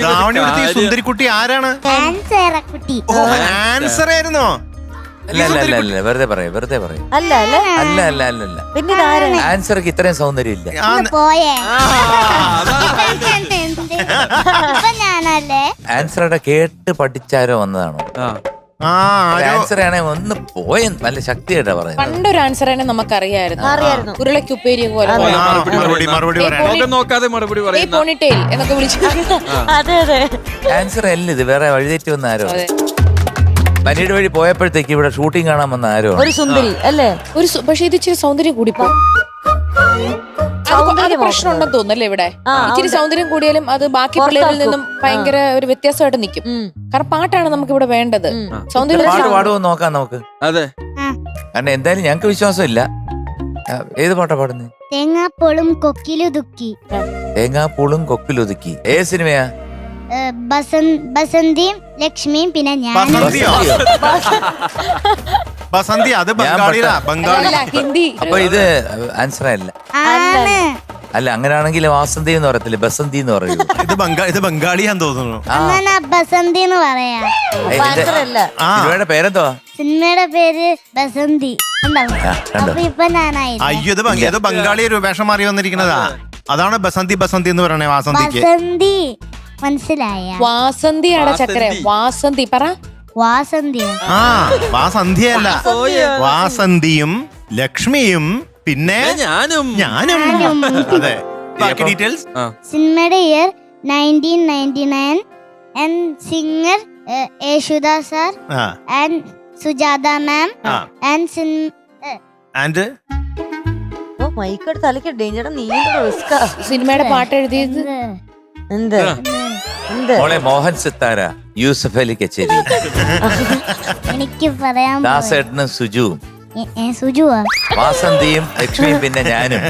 ധാവണി എടുത്ത ഈ സുന്ദരിക്കുട്ടി ആരാണ്? ആൻസർ ആയിരുന്നോ? അല്ല വെറുതെ പറയും അല്ല പിന്നെ ആൻസർക്ക് ഇത്രയും സൗന്ദര്യം ഇല്ല. ആൻസറുടെ കേട്ട് പഠിച്ചാരോ വന്നതാണോ? ആൻസർ ആണെങ്കിൽ ഒന്ന് പോയ നല്ല ശക്തിയായിട്ടാ പറയുന്നത്. പണ്ടൊരു ആൻസർ ആണെങ്കിൽ നമുക്കറിയായിരുന്നു. ഉരുളക്കുപ്പേരി പോലെ നോക്കാതെ മറുപടി പോണിറ്റെയിൽ എന്നൊക്കെ വിളിച്ചു. ആൻസർ അല്ല ഇത്, വേറെ വഴിതെറ്റി വന്ന ആരോ. പനിയുടെ വഴി പോയപ്പോഴത്തേക്ക് ഇവിടെ ഷൂട്ടിംഗ് കാണാൻ വന്ന ആരോ ഒരു സുന്ദരി അല്ലേ? പക്ഷെ ഇത് ഇച്ചിരി സൗന്ദര്യം കൂടിപ്പോ പ്രശ്നം ഉണ്ടെന്ന് തോന്നുന്നല്ലേ ഇവിടെ. ഇച്ചിരി സൗന്ദര്യം കൂടിയാലും അത് ബാക്കി പിള്ളേരിൽ നിന്നും ഭയങ്കര ഒരു വ്യത്യാസമായിട്ട് നിൽക്കും. കാരണം പാട്ടാണ് നമുക്ക് ഇവിടെ വേണ്ടത്. സൗന്ദര്യം പാട്ട് പാടുമോ നോക്കാം നമുക്ക്. അതെ, കാരണം എന്തായാലും ഞങ്ങക്ക് വിശ്വാസമില്ല. ഏത് പാട്ടാ പാടുന്നത്? തേങ്ങാപ്പോളും കൊക്കിലുതുക്കി. തേങ്ങാപ്പൂളും കൊക്കിലൊതുക്കി. ഏത് സിനിമയാ? ബസന്തിയും ലക്ഷ്മിയും പിന്നെ ഞാൻ. ബസന്തി അത് ബംഗാളി. ഹിന്ദി. അപ്പൊ ഇത് ആൻസർ അല്ല. അല്ല അങ്ങനെയാണെങ്കിൽ വാസന്തി എന്ന് പറയത്തില്ല, ബസന്തി എന്ന് പറയൂ. ഇത് ബംഗാളിയാന്ന് തോന്നുന്നു. ബസന്തി എന്ന് പറയാ. സിനിമയുടെ പേരെന്തോ? സിനിമയുടെ പേര് ബസന്തി. ഇപ്പൊ ഞാനായി. അയ്യോ ഇത് ബംഗാളി ഒരു വേഷം മാറി വന്നിരിക്കുന്നതാ. അതാണ് ബസന്തി എന്ന് പറയണേ. വാസന്തിക്ക് ബസന്തി മനസ്സിലായ? വാസന്തിയാണ് ചക്കര. വാസന്തി പറ. വാസന്തിയല്ല, വാസന്തിയും ലക്ഷ്മിയും പിന്നെ ഞാനും. അതെ, ബാക്കി ഡീറ്റെയിൽസ്. സിനിമയുടെ year 1999 and singer Yesudas sir and Sujatha ma'am and മൈക്കട് തലക്ക് ഡേഞ്ചർ. നീ സിനിമയുടെ പാട്ട് എഴുതിയത് എന്ത്? മോളെ മോഹൻ സിത്താര, യൂസഫ് അലി കച്ചേരി, എനിക്ക് പറയാൻ ദാസേട്ടനും സുജുവും. സുജുവാ? വാസന്തിയും ലക്ഷ്മിയും പിന്നെ ഞാനും.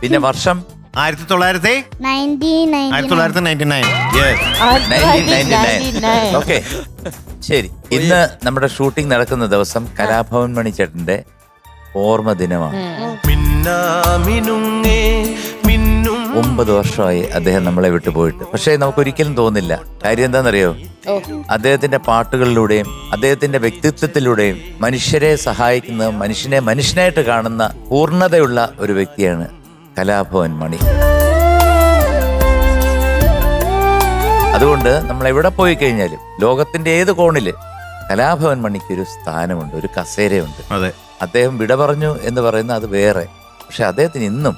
പിന്നെ വർഷം 1999. ഓക്കെ, ശരി. ഇന്ന് നമ്മുടെ ഷൂട്ടിംഗ് നടക്കുന്ന ദിവസം കലാഭവൻ മണി ചേട്ടന്റെ ഓർമ്മ ദിനമാണ്. 9 വർഷമായി അദ്ദേഹം നമ്മളെ വിട്ടുപോയിട്ട്. പക്ഷേ നമുക്കൊരിക്കലും തോന്നില്ല. കാര്യം എന്താണെന്നറിയോ? അദ്ദേഹത്തിന്റെ പാട്ടുകളിലൂടെയും അദ്ദേഹത്തിന്റെ വ്യക്തിത്വത്തിലൂടെയും മനുഷ്യരെ സഹായിക്കുന്ന, മനുഷ്യനെ മനുഷ്യനായിട്ട് കാണുന്ന പൂർണ്ണതയുള്ള ഒരു വ്യക്തിയാണ് കലാഭവൻ മണി. അതുകൊണ്ട് നമ്മൾ എവിടെ പോയി കഴിഞ്ഞാലും ലോകത്തിന്റെ ഏത് കോണില് കലാഭവൻ മണിക്ക് ഒരു സ്ഥാനമുണ്ട്, ഒരു കസേരയുണ്ട്. അദ്ദേഹം വിട പറഞ്ഞു എന്ന് പറയുന്ന അത് വേറെ. പക്ഷെ അദ്ദേഹത്തിന് ഇന്നും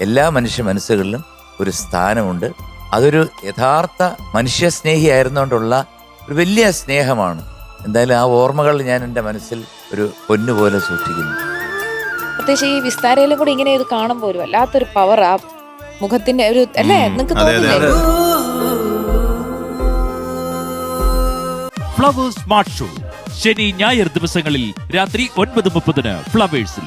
എല്ലാ മനുഷ്യ മനസ്സുകളിലും ഒരു സ്ഥാനമുണ്ട്. അതൊരു യഥാർത്ഥ മനുഷ്യ സ്നേഹിയായിരുന്നുകൊണ്ടുള്ള ഒരു വലിയ സ്നേഹമാണ്. എന്തായാലും ആ ഓർമ്മകൾ ഞാൻ എൻ്റെ മനസ്സിൽ ഒരു പൊന്നുപോലെ സൂക്ഷിക്കുന്നു. പ്രത്യേകിച്ച് ഈ വിസ്താരയിലും കൂടി ഇങ്ങനെ ഇത് കാണുമ്പോൾ ഒരു വല്ലാത്തൊരു പവർ ആ മുഖത്തിന്റെ ഒരു അല്ലേ നിങ്ങൾക്ക് തോന്നില്ലേ? ഫ്ലവേഴ്സ് സ്മാർട്ട് ഷോ ശനി ഞായർ ദിവസങ്ങളിൽ രാത്രി 9:30 ഫ്ലവേഴ്സിൽ.